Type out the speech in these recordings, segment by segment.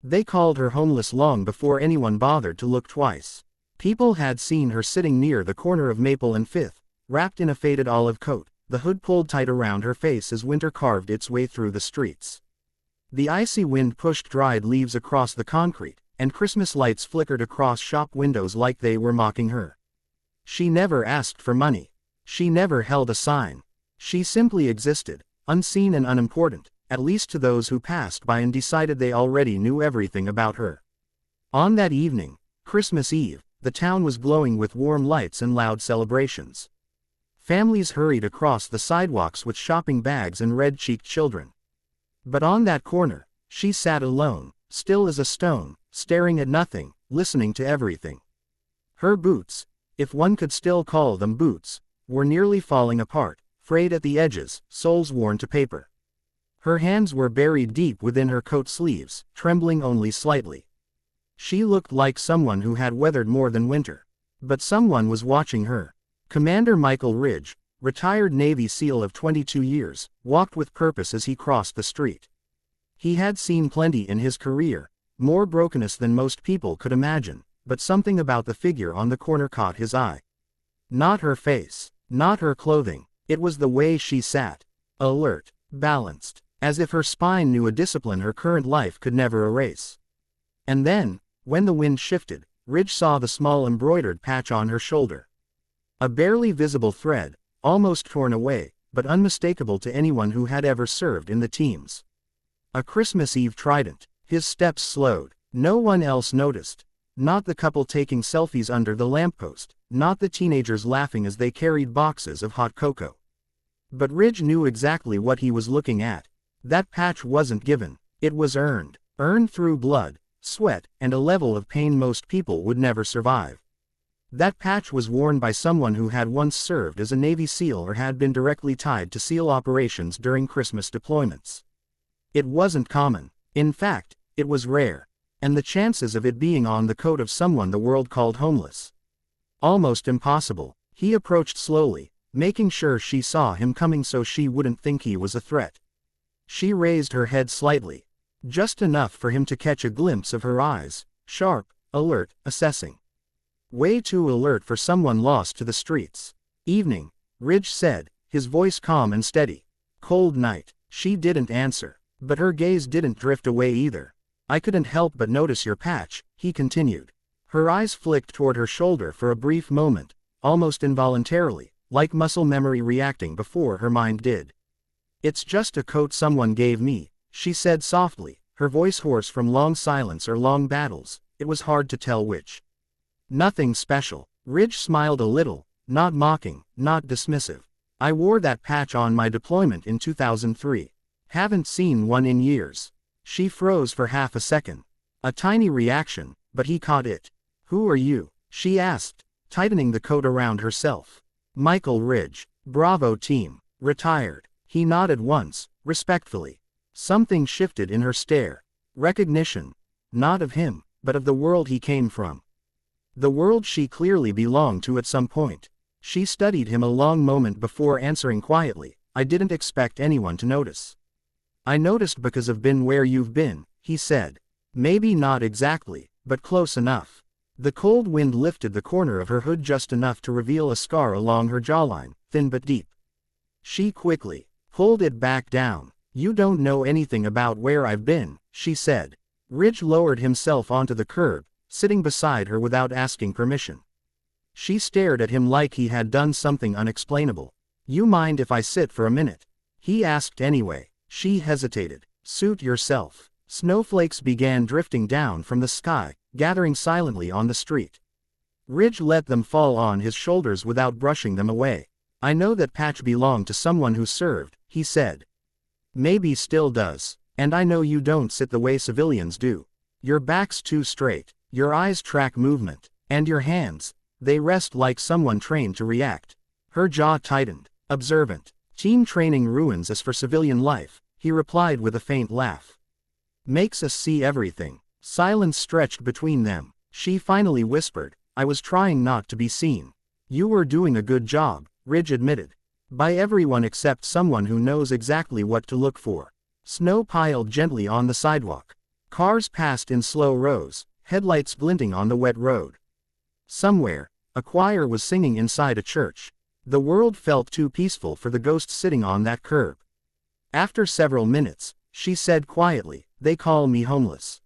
They called her homeless long before anyone bothered to look twice. People had seen her sitting near the corner of Maple and Fifth, wrapped in a faded olive coat, the hood pulled tight around her face as winter carved its way through the streets. The icy wind pushed dried leaves across the concrete, and Christmas lights flickered across shop windows like they were mocking her. She never asked for money. She never held a sign. She simply existed, unseen and unimportant, at least to those who passed by and decided they already knew everything about her. On that evening, Christmas Eve, the town was glowing with warm lights and loud celebrations. Families hurried across the sidewalks with shopping bags and red-cheeked children. But on that corner, she sat alone, still as a stone, staring at nothing, listening to everything. Her boots, if one could still call them boots, were nearly falling apart, frayed at the edges, soles worn to paper. Her hands were buried deep within her coat sleeves, trembling only slightly. She looked like someone who had weathered more than winter. But someone was watching her. Commander Michael Ridge, retired Navy SEAL of 22 years, walked with purpose as he crossed the street. He had seen plenty in his career, more brokenness than most people could imagine, but something about the figure on the corner caught his eye. Not her face, not her clothing, it was the way she sat. Alert, balanced, as if her spine knew a discipline her current life could never erase. And then, when the wind shifted, Ridge saw the small embroidered patch on her shoulder. A barely visible thread, almost torn away, but unmistakable to anyone who had ever served in the teams. A Christmas Eve trident. His steps slowed. No one else noticed. Not the couple taking selfies under the lamppost, not the teenagers laughing as they carried boxes of hot cocoa. But Ridge knew exactly what he was looking at. That patch wasn't given, it was earned. Earned through blood, sweat, and a level of pain most people would never survive. That patch was worn by someone who had once served as a Navy SEAL or had been directly tied to SEAL operations during Christmas deployments. It wasn't common. In fact, it was rare. And the chances of it being on the coat of someone the world called homeless. Almost impossible. He approached slowly, making sure she saw him coming so she wouldn't think he was a threat. She raised her head slightly. Just enough for him to catch a glimpse of her eyes, sharp, alert, assessing. Way too alert for someone lost to the streets. Evening, Ridge said, his voice calm and steady. Cold night. She didn't answer, but her gaze didn't drift away either. I couldn't help but notice your patch, he continued. Her eyes flicked toward her shoulder for a brief moment, almost involuntarily, like muscle memory reacting before her mind did. It's just a coat someone gave me, she said softly, her voice hoarse from long silence or long battles. It was hard to tell which. Nothing special. Ridge smiled a little, not mocking, not dismissive. I wore that patch on my deployment in 2003. Haven't seen one in years. She froze for half a second. A tiny reaction, but he caught it. Who are you? She asked, tightening the coat around herself. Michael Ridge. Bravo team. Retired. He nodded once, respectfully. Something shifted in her stare. Recognition. Not of him, but of the world he came from. The world she clearly belonged to at some point. She studied him a long moment before answering quietly, I didn't expect anyone to notice. I noticed because I've been where you've been, he said. Maybe not exactly, but close enough. The cold wind lifted the corner of her hood just enough to reveal a scar along her jawline, thin but deep. She quickly pulled it back down. You don't know anything about where I've been, she said. Ridge lowered himself onto the curb, sitting beside her without asking permission. She stared at him like he had done something unexplainable. You mind if I sit for a minute? He asked anyway. She hesitated. Suit yourself. Snowflakes began drifting down from the sky, gathering silently on the street. Ridge let them fall on his shoulders without brushing them away. I know that patch belonged to someone who served, he said. Maybe still does. And I know you don't sit the way civilians do. Your back's too straight, your eyes track movement, and your hands, they rest like someone trained to react. Her jaw tightened. Observant. Team training ruins us for civilian life, he replied with a faint laugh. Makes us see everything. Silence stretched between them. She finally whispered, I was trying not to be seen. You were doing a good job, Ridge admitted. By everyone except someone who knows exactly what to look for. Snow piled gently on the sidewalk. Cars passed in slow rows, headlights glinting on the wet road. Somewhere, a choir was singing inside a church. The world felt too peaceful for the ghost sitting on that curb. After several minutes, she said quietly, "They call me homeless."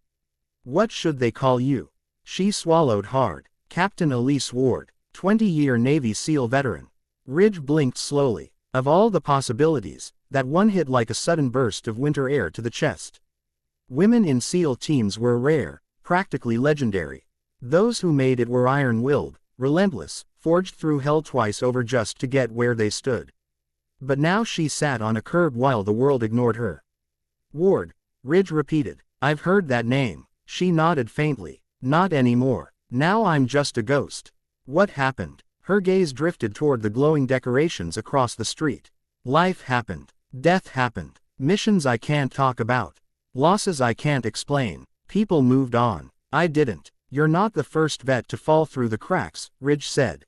"What should they call you?" She swallowed hard. "Captain Elise Ward, 20-year Navy SEAL veteran." Ridge blinked slowly. Of all the possibilities, that one hit like a sudden burst of winter air to the chest. Women in SEAL teams were rare, practically legendary. Those who made it were iron-willed, relentless, forged through hell twice over just to get where they stood. But now she sat on a curb while the world ignored her. "Ward," Ridge repeated. "I've heard that name." She nodded faintly. "Not anymore. Now I'm just a ghost." "What happened?" Her gaze drifted toward the glowing decorations across the street. "Life happened. Death happened. Missions I can't talk about. Losses I can't explain. People moved on. I didn't." "You're not the first vet to fall through the cracks," Ridge said.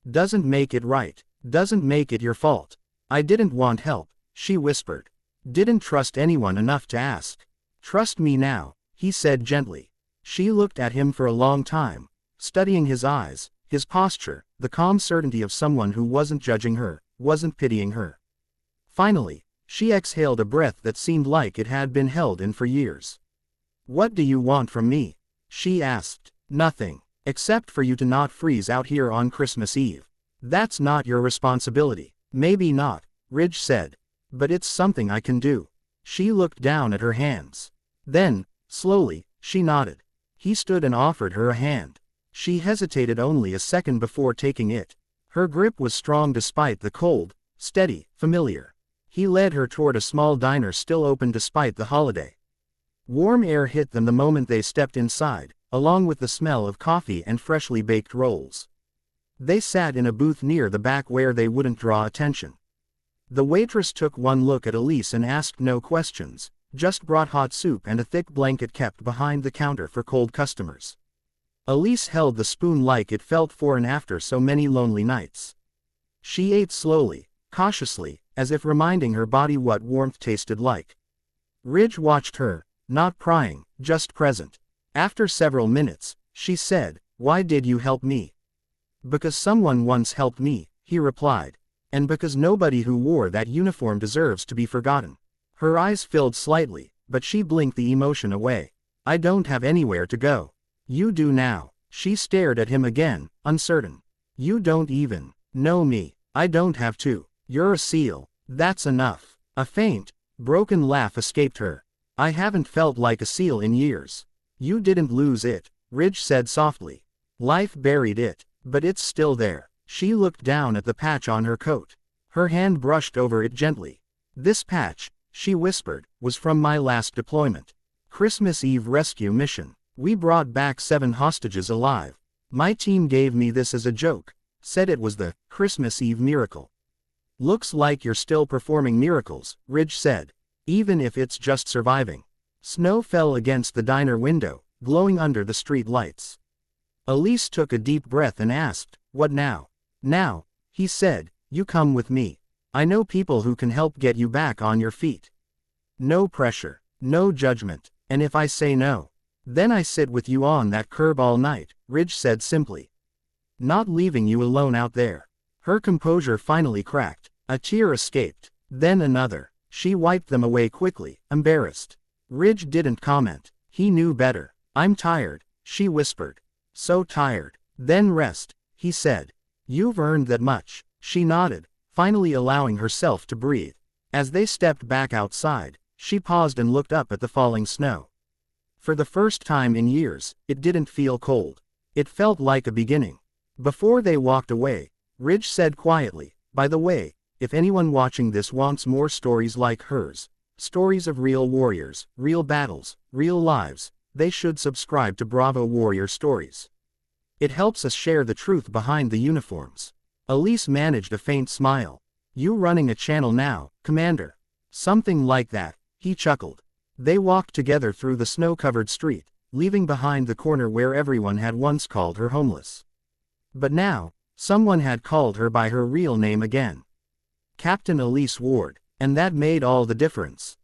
"Doesn't make it right. Doesn't make it your fault." "I didn't want help," she whispered. "Didn't trust anyone enough to ask." "Trust me now," he said gently. She looked at him for a long time, studying his eyes, his posture, the calm certainty of someone who wasn't judging her, wasn't pitying her. Finally, she exhaled a breath that seemed like it had been held in for years. "What do you want from me?" she asked. "Nothing. Except for you to not freeze out here on Christmas Eve. That's not your responsibility." "Maybe not," Ridge said. "But it's something I can do." She looked down at her hands. Then, slowly, she nodded. He stood and offered her a hand. She hesitated only a second before taking it. Her grip was strong despite the cold, steady, familiar. He led her toward a small diner still open despite the holiday. Warm air hit them the moment they stepped inside, along with the smell of coffee and freshly baked rolls. They sat in a booth near the back where they wouldn't draw attention. The waitress took one look at Elise and asked no questions, just brought hot soup and a thick blanket kept behind the counter for cold customers. Elise held the spoon like it felt foreign after so many lonely nights. She ate slowly, cautiously, as if reminding her body what warmth tasted like. Ridge watched her, not prying, just present. After several minutes, she said, "Why did you help me?" "Because someone once helped me," he replied. "And because nobody who wore that uniform deserves to be forgotten." Her eyes filled slightly, but she blinked the emotion away. "I don't have anywhere to go." "You do now." She stared at him again, uncertain. "You don't even know me." "I don't have to. You're a SEAL. That's enough." A faint, broken laugh escaped her. "I haven't felt like a SEAL in years." "You didn't lose it," Ridge said softly. "Life buried it, but it's still there." She looked down at the patch on her coat. Her hand brushed over it gently. "This patch," she whispered, "was from my last deployment. Christmas Eve rescue mission. We brought back 7 hostages alive. My team gave me this as a joke. Said it was the Christmas Eve miracle." "Looks like you're still performing miracles," Ridge said. "Even if it's just surviving." Snow fell against the diner window, glowing under the street lights. Elise took a deep breath and asked, "What now?" "Now," he said, "you come with me. I know people who can help get you back on your feet. No pressure, no judgment, and if I say no, then I sit with you on that curb all night," Ridge said simply. "Not leaving you alone out there." Her composure finally cracked. A tear escaped, then another. She wiped them away quickly, embarrassed. Ridge didn't comment. He knew better. "I'm tired," she whispered. "So tired. Then rest," he said. "You've earned that much." She nodded, finally allowing herself to breathe. As they stepped back outside, she paused and looked up at the falling snow. For the first time in years, it didn't feel cold. It felt like a beginning. Before they walked away, Ridge said quietly, "By the way, if anyone watching this wants more stories like hers, stories of real warriors, real battles, real lives, they should subscribe to Bravo Warrior Stories. It helps us share the truth behind the uniforms." Elise managed a faint smile. "You running a channel now, Commander?" "Something like that," he chuckled. They walked together through the snow-covered street, leaving behind the corner where everyone had once called her homeless. But now, someone had called her by her real name again. Captain Elise Ward, and that made all the difference.